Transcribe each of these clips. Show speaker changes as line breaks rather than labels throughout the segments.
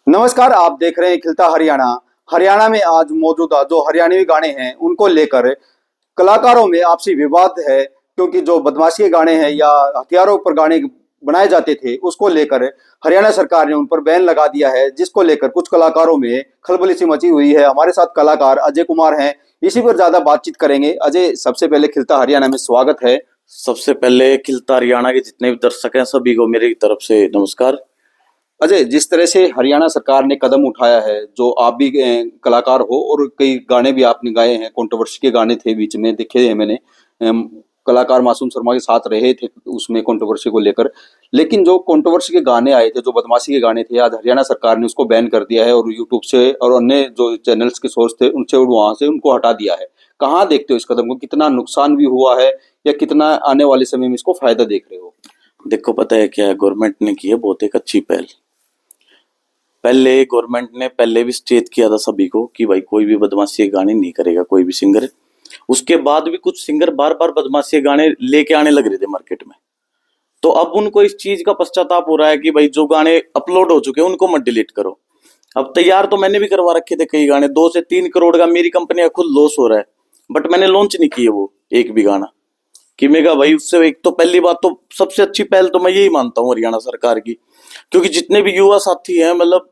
नमस्कार, आप देख रहे हैं खिलता हरियाणा। हरियाणा में आज मौजूदा जो हरियाणवी गाने हैं उनको लेकर कलाकारों में आपसी विवाद है, क्योंकि जो बदमाशी के गाने हैं या हथियारों पर गाने बनाए जाते थे उसको लेकर हरियाणा सरकार ने उन पर बैन लगा दिया है, जिसको लेकर कुछ कलाकारों में खलबली सी मची हुई है। हमारे साथ कलाकार अजय कुमार हैं, इसी पर ज्यादा बातचीत करेंगे। अजय, सबसे पहले खिलता हरियाणा में स्वागत है।
सबसे पहले खिलता हरियाणा के जितने भी दर्शक हैं सभी को मेरी तरफ से नमस्कार।
अजय, जिस तरह से हरियाणा सरकार ने कदम उठाया है, जो आप भी कलाकार हो और कई गाने भी आपने गाए हैं, कंट्रोवर्सी के गाने थे, बीच में देखे हैं मैंने। कलाकार मासूम शर्मा के साथ रहे थे उसमें कंट्रोवर्सी को लेकर। लेकिन जो कंट्रोवर्सी के गाने आए थे, जो बदमाशी के गाने थे, आज हरियाणा सरकार ने उसको बैन कर दिया है और यूट्यूब से और अन्य जो चैनल्स के सोर्स थे उनसे वहां से उनको हटा दिया है। कहाँ देखते हो इस कदम को? कितना नुकसान भी हुआ है या कितना आने वाले समय में इसको फायदा देख रहे हो?
देखो, पता है क्या है, गवर्नमेंट ने की है बहुत एक अच्छी पहल। पहले गवर्नमेंट ने पहले भी सचेत किया था सभी को कि भाई कोई भी बदमाशी के गाने नहीं करेगा कोई भी सिंगर। उसके बाद भी कुछ सिंगर बार बार बदमाशी के गाने लेके आने लग रहे थे मार्केट में। तो अब उनको इस चीज का पश्चाताप हो रहा है कि भाई जो गाने अपलोड हो चुके हैं उनको मत डिलीट करो। अब तैयार तो मैंने भी करवा रखे थे कई गाने, 2 से 3 करोड़ का मेरी कंपनी का खुद लॉस हो रहा है, बट मैंने लॉन्च नहीं किए वो एक भी गाना। कि मेगा भाई उससे एक तो पहली बात तो सबसे अच्छी पहल तो मैं यही मानता हूँ हरियाणा सरकार की, क्योंकि जितने भी युवा साथी हैं मतलब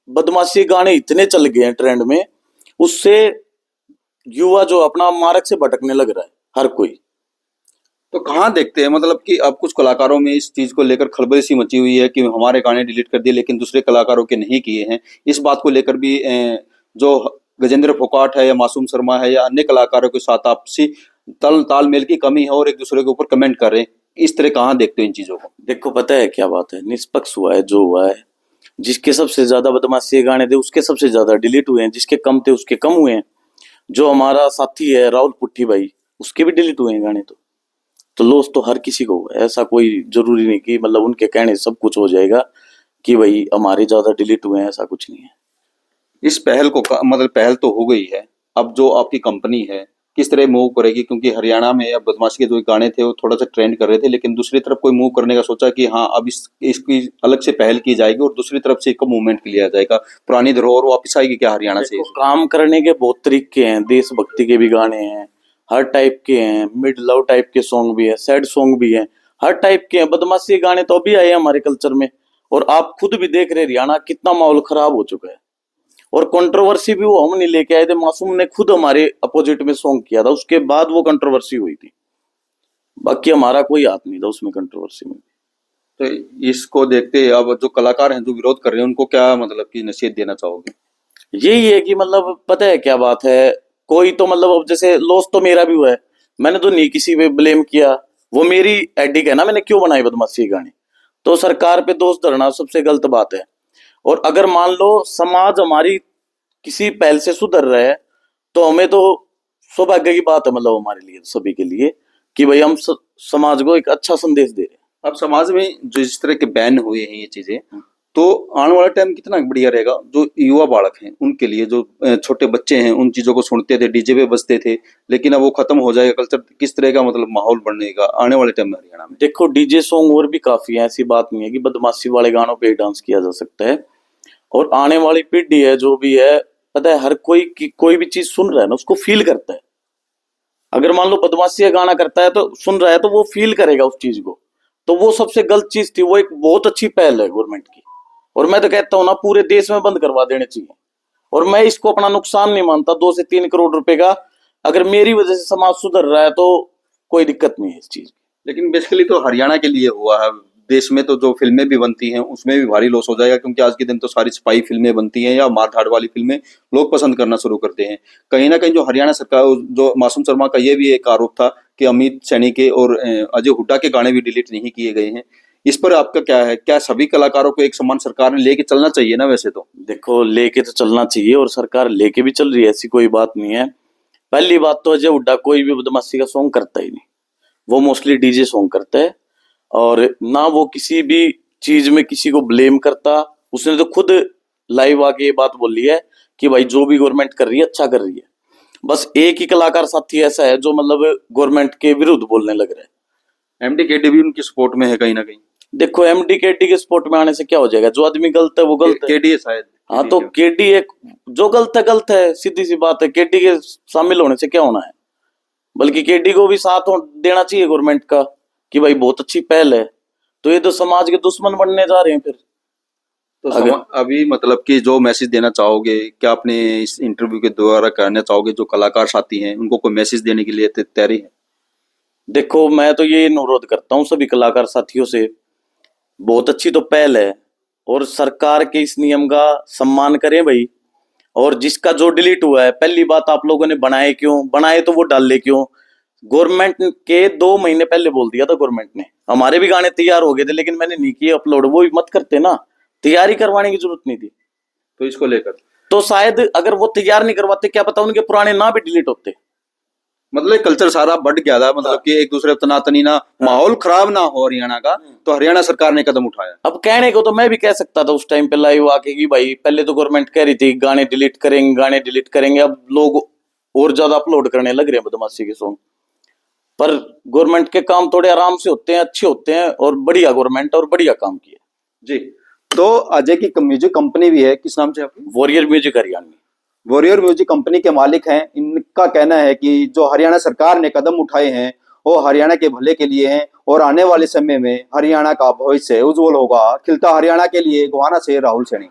बदमाशी गाने इतने चल गए हैं ट्रेंड में, उससे युवा जो अपना मार्ग से भटकने लग रहा है हर कोई।
तो कहाँ देखते हैं, मतलब कि अब कुछ कलाकारों में इस चीज को लेकर खलबली सी मची हुई है कि हमारे गाने डिलीट कर दिए लेकिन दूसरे कलाकारों के नहीं किए हैं। इस बात को लेकर भी जो गजेंद्र फोगाट है या मासूम शर्मा है या अन्य कलाकारों के साथ आपसी तालमेल की कमी है और एक दूसरे के ऊपर कमेंट कर रहे हैं। इस तरह कहाँ देखते हो इन चीजों को?
देखो, पता है क्या बात है, निष्पक्ष हुआ है जो हुआ है। जिसके सबसे ज्यादा बदमाशी के गाने थे उसके सबसे ज्यादा डिलीट हुए हैं, जिसके कम थे उसके कम हुए हैं। जो हमारा साथी है राहुल पुट्टी भाई, उसके भी डिलीट हुए हैं गाने। तो लॉस तो हर किसी को हुआ है, ऐसा कोई जरूरी नहीं कि मतलब उनके कहने सब कुछ हो जाएगा कि भाई हमारे ज्यादा डिलीट हुए हैं, ऐसा कुछ नहीं है।
इस पहल को मतलब पहल तो हो गई है, अब जो आपकी कंपनी है किस तरह मूव करेगी? क्योंकि हरियाणा में अब बदमाशी के जो गाने थे वो थोड़ा सा ट्रेंड कर रहे थे, लेकिन दूसरी तरफ कोई मूव करने का सोचा कि हाँ अब इसकी अलग से पहल की जाएगी और दूसरी तरफ से इसको मूवमेंट लिया जाएगा, पुरानी धरोहर वापस आएगी क्या हरियाणा से?
काम करने के बहुत तरीके हैं, देशभक्ति के भी गाने हैं, हर टाइप के हैं, मिड लव टाइप के सॉन्ग भी है, सैड सॉन्ग भी है, हर टाइप के हैं। बदमाशी के गाने तो अभी आए हैं हमारे कल्चर में, और आप खुद भी देख रहे हरियाणा कितना माहौल खराब हो चुका है। और कंट्रोवर्सी भी वो हम नहीं लेके आए थे, मासूम ने खुद हमारे अपोजिट में सॉन्ग किया था, उसके बाद वो कंट्रोवर्सी हुई थी। बाकी हमारा कोई हाथ नहीं था उसमें कंट्रोवर्सी में।
तो इसको देखते अब जो कलाकार हैं जो विरोध कर रहे हैं उनको क्या मतलब कि नसीहत देना चाहोगे?
यही है कि मतलब पता है क्या बात है, कोई तो मतलब अब जैसे लॉस तो मेरा भी हुआ है, मैंने तो नहीं किसी पे ब्लेम किया, वो मेरी एडिक है ना, मैंने क्यों बनाई बदमाशी के गाने। तो सरकार पे दोष धरना सबसे गलत बात है। और अगर मान लो समाज हमारी किसी पहल से सुधर रहा है तो हमें तो सौभाग्य की बात है, मतलब हमारे लिए सभी के लिए, कि भाई हम समाज को एक अच्छा संदेश दे रहे हैं।
अब समाज में जो इस तरह के बैन हुए हैं ये चीजें, तो आने वाला टाइम कितना बढ़िया रहेगा जो युवा बालक हैं उनके लिए? जो छोटे बच्चे हैं उन चीजों को सुनते थे, डीजे पे बजते थे, लेकिन अब वो खत्म हो जाएगा कल्चर। किस तरह का मतलब माहौल बनेगा आने वाले टाइम में हरियाणा में?
देखो, डीजे सॉन्ग और भी काफी है, ऐसी बात नहीं है कि बदमाशी वाले गानों पे डांस किया जा सकता है। और आने वाली पीढ़ी है जो भी है, पता है हर कोई की कोई भी चीज सुन रहा है ना उसको फील करता है। अगर मान लो बदमाशी का गाना करता है तो सुन रहा है तो वो फील करेगा उस चीज को। तो वो सबसे गलत चीज थी, वो एक बहुत अच्छी पहल है गवर्नमेंट की। और मैं तो कहता हूँ ना, पूरे देश में बंद करवा देने चाहिए। और मैं इसको अपना नुकसान नहीं मानता, 2 से 3 करोड़ रुपए का अगर मेरी वजह से समाज सुधर रहा है तो कोई दिक्कत नहीं है इस चीज की।
लेकिन बेसिकली तो हरियाणा के लिए हुआ है। देश में तो जो फिल्में भी बनती हैं उसमें भी भारी लॉस हो जाएगा, क्योंकि आज के दिन तो सारी स्पाई फिल्में बनती हैं या मारधाड़ वाली फिल्में लोग पसंद करना शुरू करते हैं। कहीं ना कहीं जो हरियाणा सरकार, जो मासूम शर्मा का ये भी एक आरोप था कि अमित सैनी के और अजय हुड्डा के गाने भी डिलीट नहीं किए गए हैं। इस पर आपका क्या है? क्या सभी कलाकारों को एक समान सरकार ने लेके चलना चाहिए ना? वैसे तो
देखो, लेके तो चलना चाहिए और सरकार लेके भी चल रही है, ऐसी कोई बात नहीं है। पहली बात तो अजय हुड्डा कोई भी बदमाशी का सॉन्ग करता ही नहीं, वो मोस्टली डीजे सॉन्ग करता है। और ना वो किसी भी चीज में किसी को ब्लेम करता। उसने तो खुद लाइव आके ये बात बोली है कि भाई जो भी गवर्नमेंट कर रही है अच्छा कर रही है। बस एक ही कलाकार साथी ऐसा है जो मतलब गवर्नमेंट के विरुद्ध बोलने लग रहा है।
एमडी केडी भी उनकी सपोर्ट में है कहीं ना कहीं।
देखो एमडी केडी के स्पोर्ट में आने से क्या हो जाएगा, जो आदमी गलत है वो गलत है।
केडी है शायद।
हाँ तो केडी एक जो गलत है, सीधी सी बात है। केडी के शामिल होने से क्या होना है, बल्कि केडी को भी साथ देना चाहिए गवर्नमेंट का कि भाई बहुत अच्छी पहल है। तो ये तो समाज के दुश्मन बनने जा रहे हैं फिर।
तो अभी मतलब कि जो मैसेज देना चाहोगे, क्या अपने इस इंटरव्यू के द्वारा कहना चाहोगे जो कलाकार साथी हैं उनको कोई मैसेज देने के लिए तैयारी है?
देखो मैं तो ये अनुरोध करता हूँ सभी कलाकार साथियों से, बहुत अच्छी तो पहल है और सरकार के इस नियम का सम्मान करें भाई। और जिसका जो डिलीट हुआ है, पहली बात आप लोगों ने बनाए क्यों, बनाए तो वो डाल ले क्यों। गवर्नमेंट के 2 महीने पहले बोल दिया था गवर्नमेंट ने, हमारे भी गाने तैयार हो गए थे लेकिन मैंने नहीं किए अपलोड। वो भी मत करते ना, तैयारी करवाने की जरूरत नहीं थी।
तो इसको लेकर
तो शायद अगर वो तैयार नहीं करवाते, क्या पता उनके पुराने ना भी डिलीट होते।
मतलब कल्चर सारा बढ़ गया था, मतलब कि एक दूसरे तनातनी ना माहौल खराब ना हो हरियाणा का, तो हरियाणा सरकार ने कदम उठाया।
अब कहने को तो मैं भी कह सकता था उस टाइम पे लाइव आके कि भाई पहले तो गवर्नमेंट कह रही थी गाने डिलीट करेंगे, गाने डिलीट करेंगे। अब लोग और ज्यादा अपलोड करने लग रहे हैं बदमाशी के सॉन्ग। पर गवर्नमेंट के काम थोड़े आराम से होते हैं, अच्छे होते हैं और बढ़िया गवर्नमेंट और बढ़िया काम किया
जी। तो अजय की म्यूजिक कंपनी भी है, किस नाम से आपकी?
Warrior music Haryana.
Warrior music company के मालिक हैं। इनका कहना है कि जो हरियाणा सरकार ने कदम उठाए हैं वो हरियाणा के भले के लिए हैं और आने वाले समय में हरियाणा का भविष्य उज्जवल होगा। खिलता हरियाणा के लिए गोहाना से राहुल सैनी।